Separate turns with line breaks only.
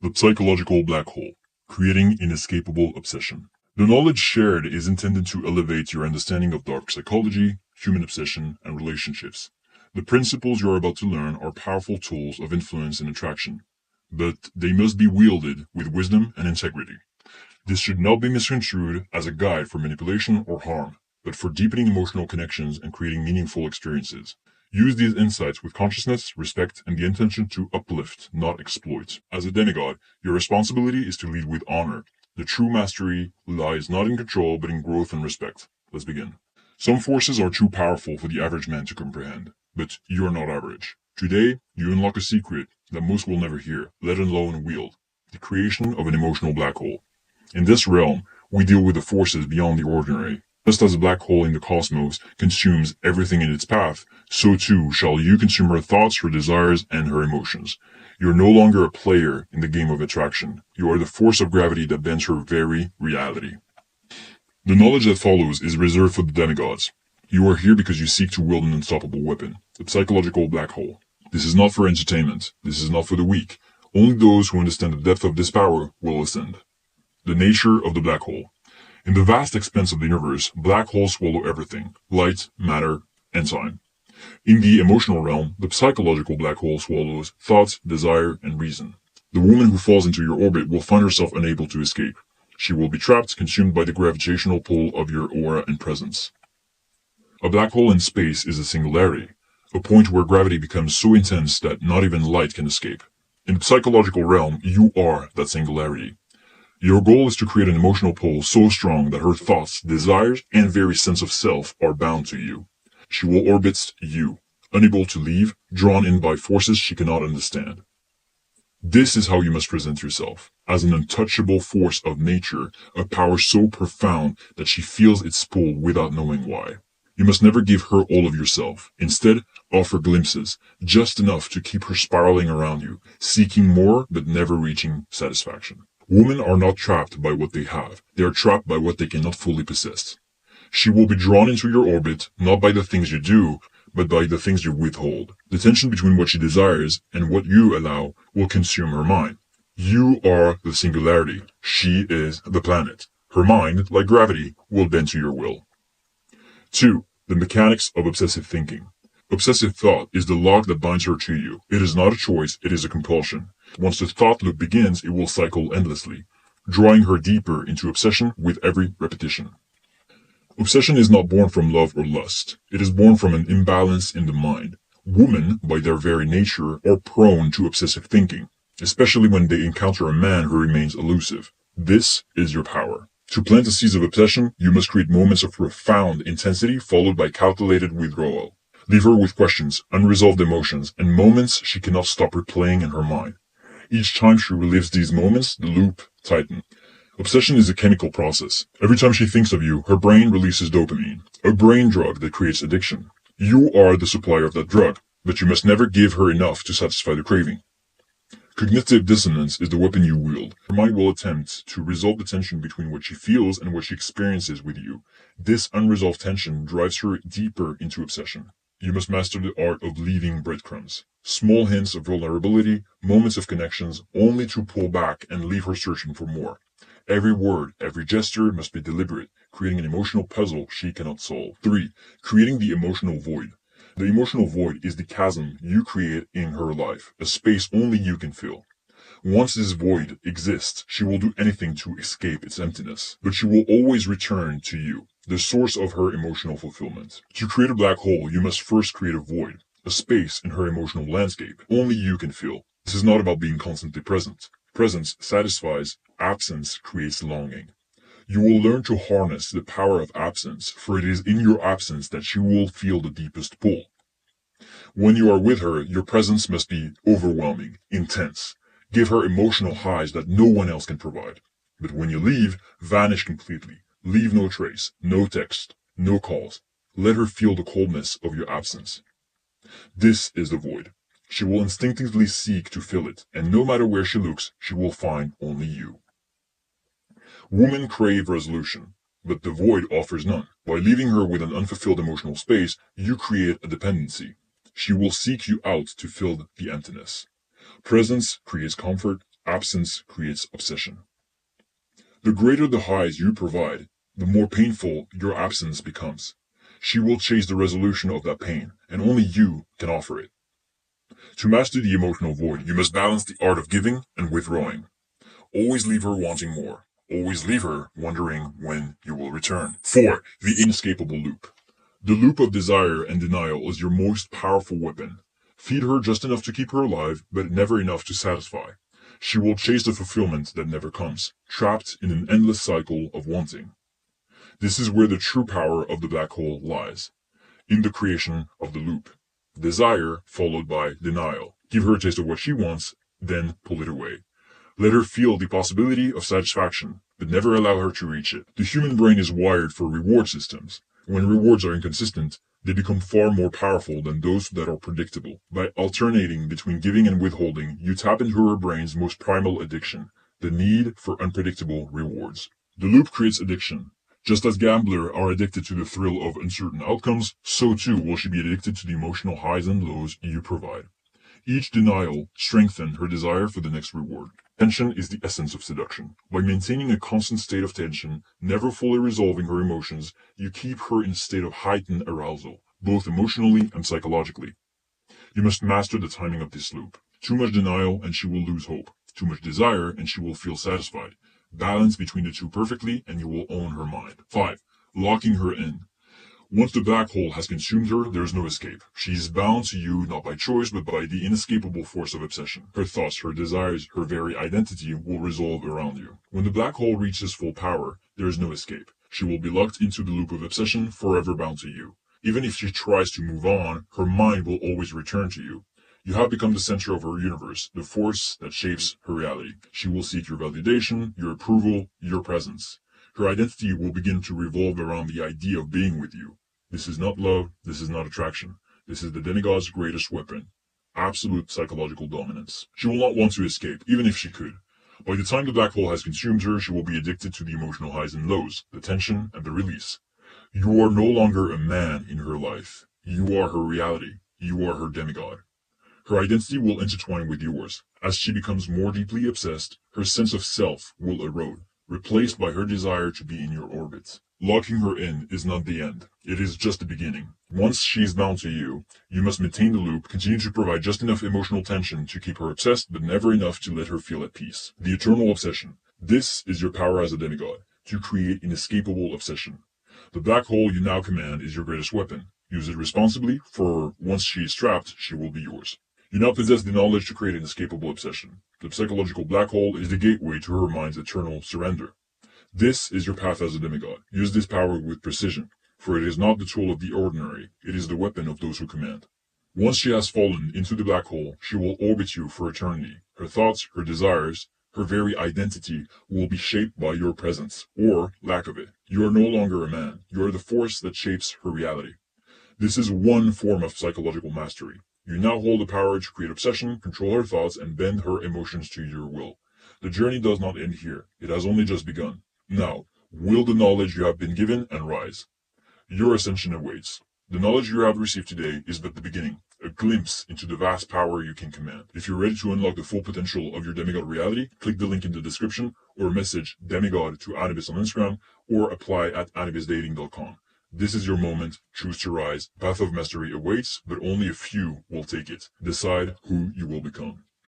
The psychological black hole, creating inescapable obsession. The knowledge shared is intended to elevate your understanding of dark psychology, human obsession, and relationships. The principles you are about to learn are powerful tools of influence and attraction, but they must be wielded with wisdom and integrity. This should not be misconstrued as a guide for manipulation or harm, but for deepening emotional connections and creating meaningful experiences. Use these insights with consciousness, respect, and the intention to uplift, not exploit. As a demigod, your responsibility is to lead with honor. The true mastery lies not in control, but in growth and respect. Let's begin. Some forces are too powerful for the average man to comprehend, but you are not average. Today, you unlock a secret that most will never hear, let alone wield: the creation of an emotional black hole. In this realm, we deal with the forces beyond the ordinary. Just as a black hole in the cosmos consumes everything in its path, so too shall you consume her thoughts, her desires, and her emotions. You are no longer a player in the game of attraction. You are the force of gravity that bends her very reality. The knowledge that follows is reserved for the demigods. You are here because you seek to wield an unstoppable weapon, the psychological black hole. This is not for entertainment. This is not for the weak. Only those who understand the depth of this power will ascend. The nature of the black hole. In the vast expanse of the universe, black holes swallow everything: light, matter, and time. In the emotional realm, the psychological black hole swallows thought, desire, and reason. The woman who falls into your orbit will find herself unable to escape. She will be trapped, consumed by the gravitational pull of your aura and presence. A black hole in space is a singularity, a point where gravity becomes so intense that not even light can escape. In the psychological realm, you are that singularity. Your goal is to create an emotional pull so strong that her thoughts, desires, and very sense of self are bound to you. She will orbit you, unable to leave, drawn in by forces she cannot understand. This is how you must present yourself, as an untouchable force of nature, a power so profound that she feels its pull without knowing why. You must never give her all of yourself. Instead, offer glimpses, just enough to keep her spiraling around you, seeking more but never reaching satisfaction. Women are not trapped by what they have. They are trapped by what they cannot fully possess. She will be drawn into your orbit, not by the things you do, but by the things you withhold. The tension between what she desires and what you allow will consume her mind. You are the singularity. She is the planet. Her mind, like gravity, will bend to your will. 2. The mechanics of obsessive thinking. Obsessive thought is the lock that binds her to you. It is not a choice, it is a compulsion. Once the thought loop begins, it will cycle endlessly, drawing her deeper into obsession with every repetition. Obsession is not born from love or lust. It is born from an imbalance in the mind. Women, by their very nature, are prone to obsessive thinking, especially when they encounter a man who remains elusive. This is your power. To plant the seeds of obsession, you must create moments of profound intensity followed by calculated withdrawal. Leave her with questions, unresolved emotions, and moments she cannot stop replaying in her mind. Each time she relives these moments, the loop tightens. Obsession is a chemical process. Every time she thinks of you, her brain releases dopamine, a brain drug that creates addiction. You are the supplier of that drug, but you must never give her enough to satisfy the craving. Cognitive dissonance is the weapon you wield. Her mind will attempt to resolve the tension between what she feels and what she experiences with you. This unresolved tension drives her deeper into obsession. You must master the art of leaving breadcrumbs. Small hints of vulnerability, moments of connections, only to pull back and leave her searching for more. Every word, every gesture must be deliberate, creating an emotional puzzle she cannot solve. 3. Creating the emotional void. The emotional void is the chasm you create in her life, a space only you can fill. Once this void exists, she will do anything to escape its emptiness, but she will always return to you, the source of her emotional fulfillment. To create a black hole, you must first create a void, a space in her emotional landscape only you can fill. This is not about being constantly present. Presence satisfies, absence creates longing. You will learn to harness the power of absence, for it is in your absence that she will feel the deepest pull. When you are with her, your presence must be overwhelming, intense. Give her emotional highs that no one else can provide. But when you leave, vanish completely. Leave no trace, no text, no calls. Let her feel the coldness of your absence. This is the void. She will instinctively seek to fill it, and no matter where she looks, she will find only you. Women crave resolution, but the void offers none. By leaving her with an unfulfilled emotional space, you create a dependency. She will seek you out to fill the emptiness. Presence creates comfort, Absence creates obsession. The greater the highs you provide, the more painful your absence becomes. She will chase the resolution of that pain, and only you can offer it. To master the emotional void, you must balance the art of giving and withdrawing. Always leave her wanting more. Always leave her wondering when you will return. 4. The inescapable loop. The loop of desire and denial is your most powerful weapon. Feed her just enough to keep her alive, but never enough to satisfy. She will chase the fulfillment that never comes, trapped in an endless cycle of wanting. This is where the true power of the black hole lies, in the creation of the loop. Desire followed by denial. Give her a taste of what she wants, then pull it away. Let her feel the possibility of satisfaction, but never allow her to reach it. The human brain is wired for reward systems. When rewards are inconsistent, they become far more powerful than those that are predictable. By alternating between giving and withholding, you tap into her brain's most primal addiction, the need for unpredictable rewards. The loop creates addiction. Just as gamblers are addicted to the thrill of uncertain outcomes, so too will she be addicted to the emotional highs and lows you provide. Each denial strengthens her desire for the next reward. Tension is the essence of seduction. By maintaining a constant state of tension, never fully resolving her emotions, you keep her in a state of heightened arousal, both emotionally and psychologically. You must master the timing of this loop. Too much denial and she will lose hope. Too much desire and she will feel satisfied. Balance between the two perfectly and you will own her mind. 5. Locking her in. Once the black hole has consumed her, there is no escape. She is bound to you not by choice but by the inescapable force of obsession. Her thoughts, her desires, her very identity will resolve around you. When the black hole reaches full power, there is no escape. She will be locked into the loop of obsession, forever bound to you. Even if she tries to move on, her mind will always return to you. You have become the center of her universe, the force that shapes her reality. She will seek your validation, your approval, your presence. Her identity will begin to revolve around the idea of being with you. This is not love, this is not attraction. This is the demigod's greatest weapon, absolute psychological dominance. She will not want to escape, even if she could. By the time the black hole has consumed her, she will be addicted to the emotional highs and lows, the tension and the release. You are no longer a man in her life. You are her reality. You are her demigod. Her identity will intertwine with yours. As she becomes more deeply obsessed, her sense of self will erode, replaced by her desire to be in your orbit. Locking her in is not the end. It is just the beginning. Once she is bound to you, you must maintain the loop, continue to provide just enough emotional tension to keep her obsessed, but never enough to let her feel at peace. The eternal obsession. This is your power as a demigod, to create inescapable obsession. The black hole you now command is your greatest weapon. Use it responsibly, for once she is trapped, she will be yours. You now possess the knowledge to create an escapable obsession. The psychological black hole is the gateway to her mind's eternal surrender. This is your path as a demigod. Use this power with precision, for it is not the tool of the ordinary, it is the weapon of those who command. Once she has fallen into the black hole, she will orbit you for eternity. Her thoughts, her desires, her very identity will be shaped by your presence, or lack of it. You are no longer a man. You are the force that shapes her reality. This is one form of psychological mastery. You now hold the power to create obsession, control her thoughts, and bend her emotions to your will. The journey does not end here. It has only just begun. Now, wield the knowledge you have been given and rise. Your ascension awaits. The knowledge you have received today is but the beginning, a glimpse into the vast power you can command. If you're ready to unlock the full potential of your demigod reality, click the link in the description or message demigod to Anubis on Instagram or apply at anubisdating.com. This is your moment. Choose to rise. Path of mastery awaits, but only a few will take it. Decide who you will become.